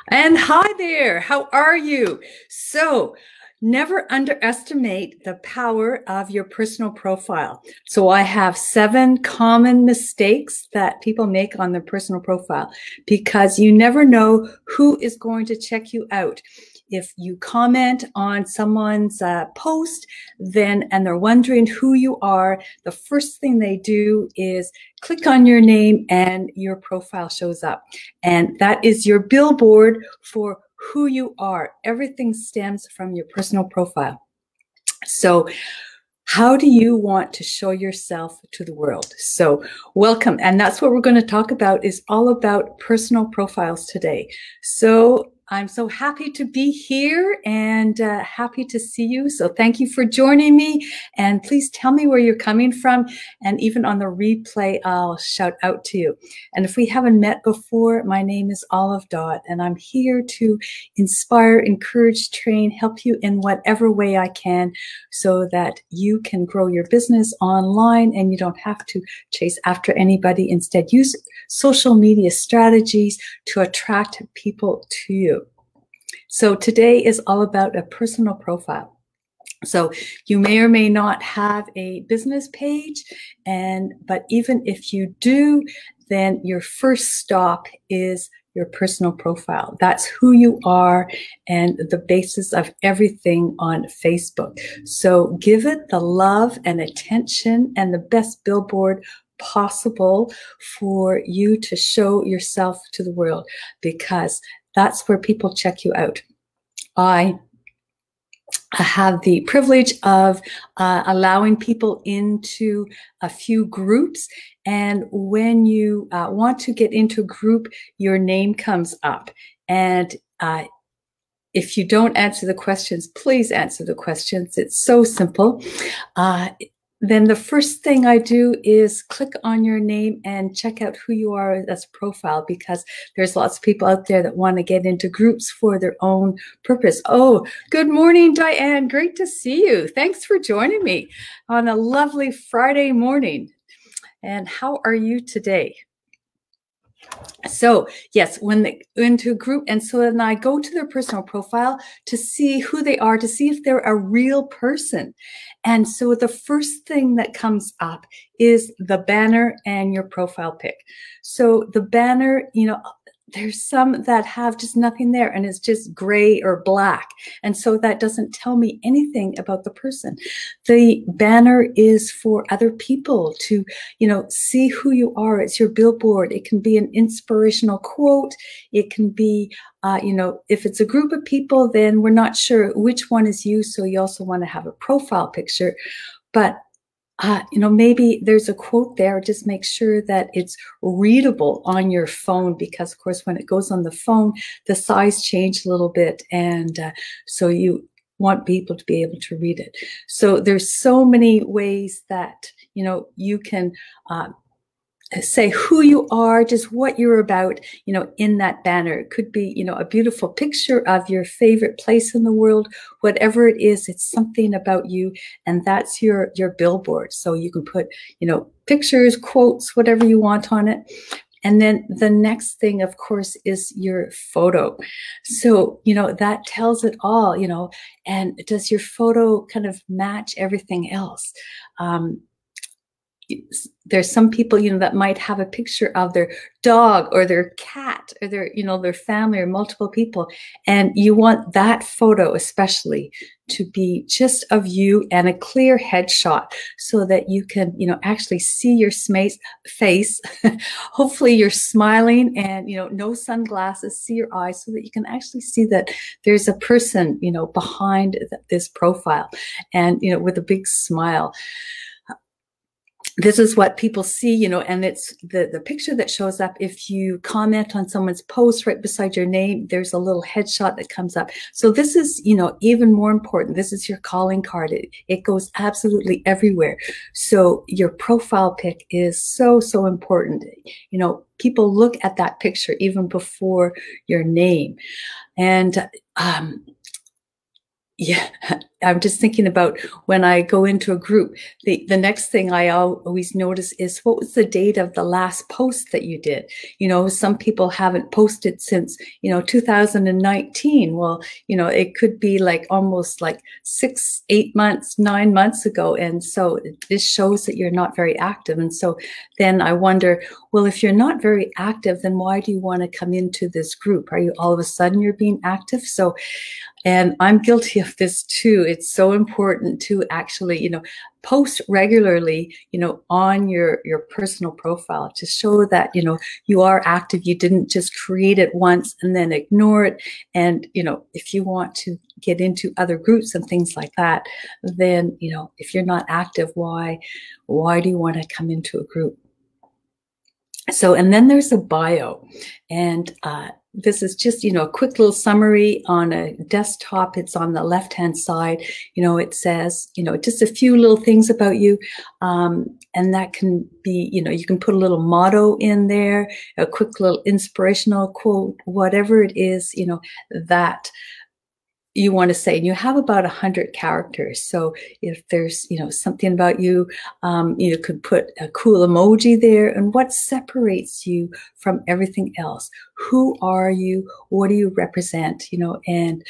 And hi there, how are you? So, never underestimate the power of your personal profile. So, I have 7 common mistakes that people make on their personal profile because you never know who is going to check you out. If you comment on someone's post, and they're wondering who you are, the first thing they do is click on your name and your profile shows up. And that is your billboard for who you are. Everything stems from your personal profile. So how do you want to show yourself to the world? So welcome. And that's what we're going to talk about, is all about personal profiles today. So I'm so happy to be here and happy to see you. So thank you for joining me. And please tell me where you're coming from. And even on the replay, I'll shout out to you. And if we haven't met before, my name is Dodd, and I'm here to inspire, encourage, train, help you in whatever way I can so that you can grow your business online and you don't have to chase after anybody. Instead, use social media strategies to attract people to you. So today is all about a personal profile. So you may or may not have a business page, but even if you do, then your first stop is your personal profile. That's who you are and the basis of everything on Facebook. So give it the love and attention and the best billboard possible for you to show yourself to the world, because that's where people check you out. I have the privilege of allowing people into a few groups. And when you want to get into a group, your name comes up. And if you don't answer the questions, please answer the questions. It's so simple. Then the first thing I do is click on your name and check out who you are as a profile, because there's lots of people out there that want to get into groups for their own purpose. Oh, good morning, Diane. Great to see you. Thanks for joining me on a lovely Friday morning. And how are you today? So yes, when they into a group, and so then I go to their personal profile to see who they are, to see if they're a real person. And so the first thing that comes up is the banner and your profile pic. So the banner, there's some that have just nothing there and it's just gray or black. And so that doesn't tell me anything about the person. The banner is for other people to, see who you are. It's your billboard. It can be an inspirational quote. It can be, if it's a group of people, then we're not sure which one is you. So you also want to have a profile picture. But maybe there's a quote there. Just make sure that it's readable on your phone, because of course, when it goes on the phone, the size changed a little bit. And so you want people to be able to read it. So there's so many ways that, you can say who you are, just what you're about, in that banner. It could be, a beautiful picture of your favorite place in the world. Whatever it is, it's something about you, and that's your billboard. So you can put, pictures, quotes, whatever you want on it. And then the next thing, of course, is your photo. So, that tells it all, and does your photo kind of match everything else? There's some people, that might have a picture of their dog or their cat or their family or multiple people. And you want that photo especially to be just of you and a clear headshot so that you can, actually see your face. Hopefully you're smiling and, no sunglasses, see your eyes so that you can actually see that there's a person, behind this profile and, with a big smile. This is what people see, and it's the picture that shows up. If you comment on someone's post right beside your name, there's a little headshot that comes up. So this is, even more important. This is your calling card. It goes absolutely everywhere. So your profile pic is so, so important. People look at that picture even before your name. And yeah, I'm just thinking about when I go into a group, the next thing I always notice is what was the date of the last post that you did? You know, some people haven't posted since, 2019. Well, it could be like almost like 6, 8 months, 9 months ago. And so this shows that you're not very active. And so then I wonder, well, if you're not very active, then why do you want to come into this group? Are you all of a sudden you're being active? So, and I'm guilty of this too. It's so important to actually, post regularly, on your personal profile to show that, you are active. You didn't just create it once and then ignore it. And, if you want to get into other groups and things like that, then, if you're not active, why do you want to come into a group? So, and then there's a bio, and this is just, a quick little summary on a desktop. It's on the left-hand side. It says, just a few little things about you. And that can be, you can put a little motto in there, a quick little inspirational quote, whatever it is, that you want to say. And you have about 100 characters. So if there's, something about you, you could put a cool emoji there. And what separates you from everything else? Who are you? What do you represent? And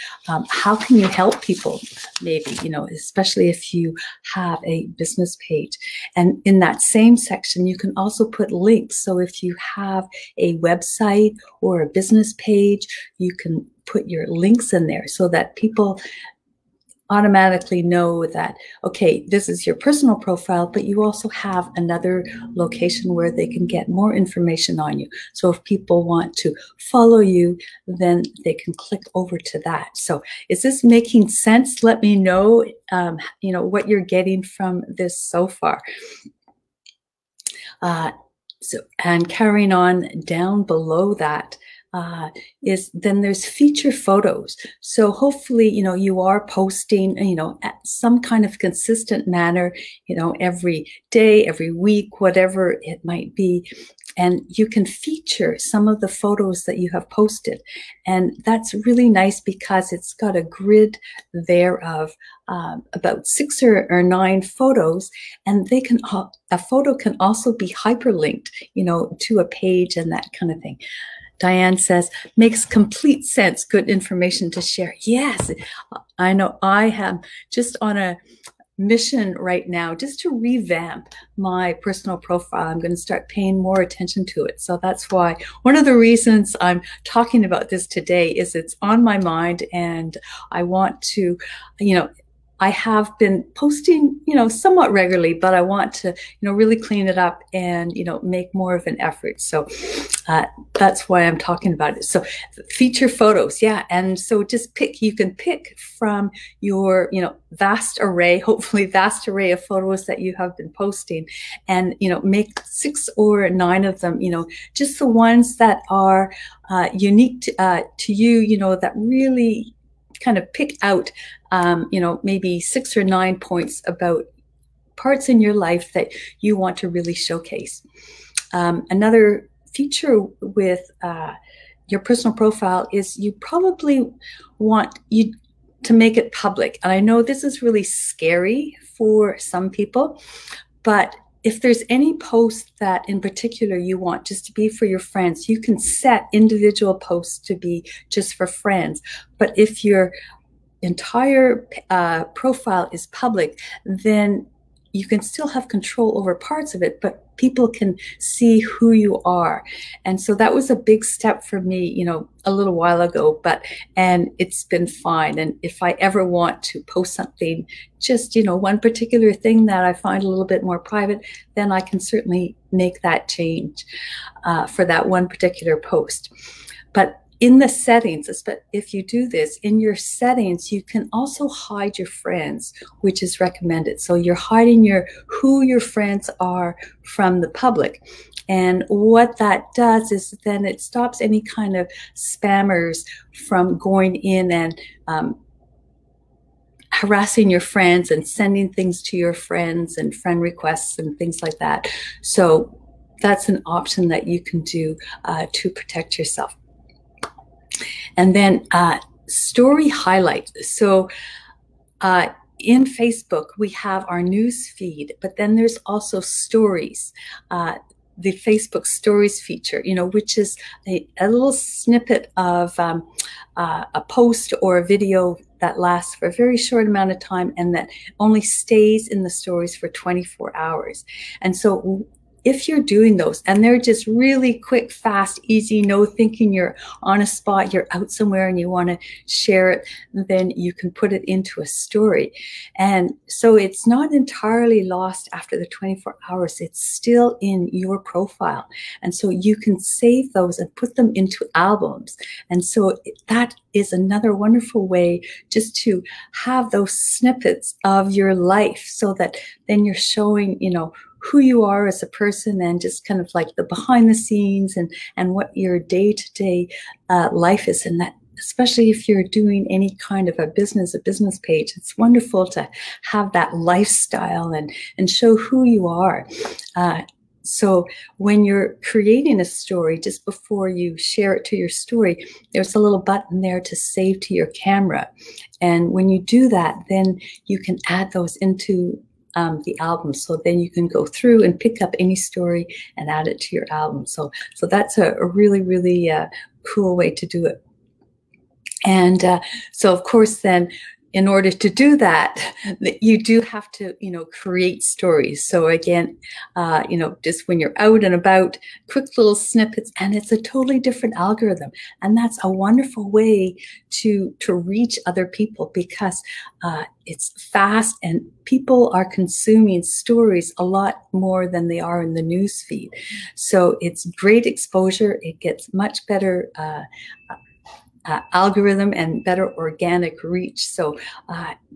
how can you help people? Maybe, especially if you have a business page. And in that same section, you can also put links. So if you have a website or a business page, you can put your links in there so that people automatically know that, okay, this is your personal profile, but you also have another location where they can get more information on you. So if people want to follow you, then they can click over to that. So is this making sense? Let me know, what you're getting from this so far. And carrying on down below that, is then there's feature photos. So hopefully, you are posting, at some kind of consistent manner, every day, every week, whatever it might be. And you can feature some of the photos that you have posted. And that's really nice because it's got a grid there of about 6 or 9 photos. And a photo can also be hyperlinked, to a page and that kind of thing. Diane says, makes complete sense. Good information to share. Yes, I know I am just on a mission right now just to revamp my personal profile. I'm going to start paying more attention to it. So that's why one of the reasons I'm talking about this today is it's on my mind, and I want to, I have been posting, somewhat regularly, but I want to, really clean it up and, make more of an effort. So that's why I'm talking about it. So feature photos. Yeah. And so just you can pick from your, vast array, hopefully vast array of photos that you have been posting, and, make 6 or 9 of them, just the ones that are unique to you, that really kind of pick out, maybe 6 or 9 points about parts in your life that you want to really showcase. Another feature with your personal profile is you probably want you to make it public. And I know this is really scary for some people, but if there's any post that in particular you want just to be for your friends, you can set individual posts to be just for friends. But if your entire profile is public, then you can still have control over parts of it, but people can see who you are. And so that was a big step for me, a little while ago, and it's been fine. And if I ever want to post something, just, one particular thing that I find a little bit more private, then I can certainly make that change for that one particular post. But in the settings, if you do this, in your settings, you can also hide your friends, which is recommended. So you're hiding who your friends are from the public. And what that does is then it stops any kind of spammers from going in and harassing your friends and sending things to your friends and friend requests and things like that. So that's an option that you can do to protect yourself. And then story highlight. So in Facebook, we have our news feed, but then there's also stories. The Facebook stories feature, which is a little snippet of a post or a video that lasts for a very short amount of time and that only stays in the stories for 24 hours. And so if you're doing those and they're just really quick, fast, easy, no thinking, you're on a spot, you're out somewhere and you want to share it, then you can put it into a story. And so it's not entirely lost after the 24 hours. It's still in your profile. And so you can save those and put them into albums. And so that is another wonderful way just to have those snippets of your life so that then you're showing, who you are as a person and just kind of like the behind the scenes and what your day-to-day life is. And that, especially if you're doing any kind of a business page, it's wonderful to have that lifestyle and show who you are. So when you're creating a story, just before you share it to your story, there's a little button there to save to your camera. And when you do that, then you can add those into the album. So then you can go through and pick up any story and add it to your album. So that's a really, really cool way to do it. And so of course then, in order to do that, you do have to, create stories. So again, just when you're out and about, quick little snippets, and it's a totally different algorithm. And that's a wonderful way to reach other people because it's fast and people are consuming stories a lot more than they are in the news feed. So it's great exposure. It gets much better algorithm and better organic reach. So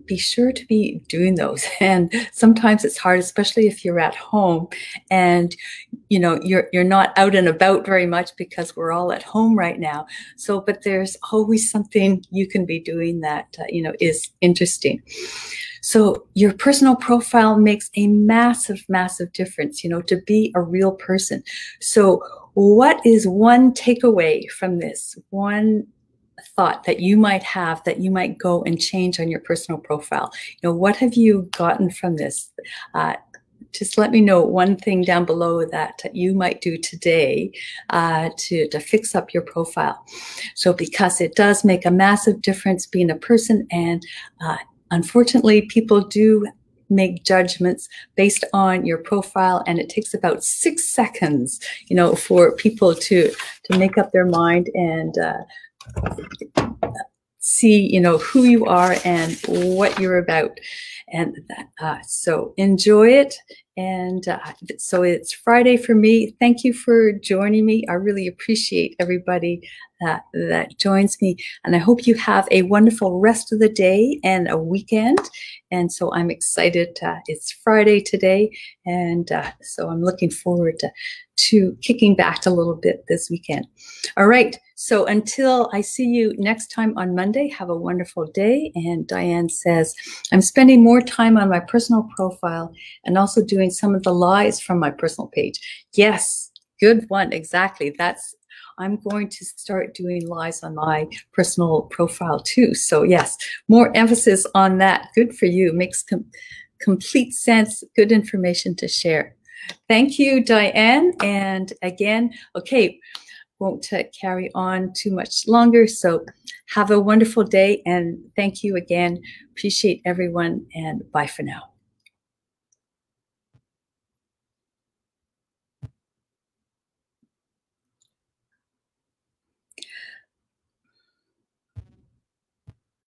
be sure to be doing those. And sometimes it's hard, especially if you're at home and you're not out and about very much because we're all at home right now. So, but there's always something you can be doing that is interesting. So your personal profile makes a massive, massive difference, to be a real person. So what is one takeaway from this? One thought that you might have that you might go and change on your personal profile? What have you gotten from this? Just let me know one thing down below that you might do today to fix up your profile. So because it does make a massive difference being a person, and unfortunately people do make judgments based on your profile, and it takes about 6 seconds, for people to make up their mind and see, who you are and what you're about. And so enjoy it. And so it's Friday for me. Thank you for joining me. I really appreciate everybody that joins me. And I hope you have a wonderful rest of the day and a weekend. And so I'm excited. It's Friday today. And so I'm looking forward to kicking back a little bit this weekend. All right. So until I see you next time on Monday, have a wonderful day. And Diane says, I'm spending more time on my personal profile and also doing some of the lies from my personal page. Yes, good one. Exactly. I'm going to start doing lies on my personal profile too. So yes, more emphasis on that. Good for you. Makes complete sense. Good information to share. Thank you, Diane. And again, okay, won't carry on too much longer. So have a wonderful day. And thank you again. Appreciate everyone. And bye for now.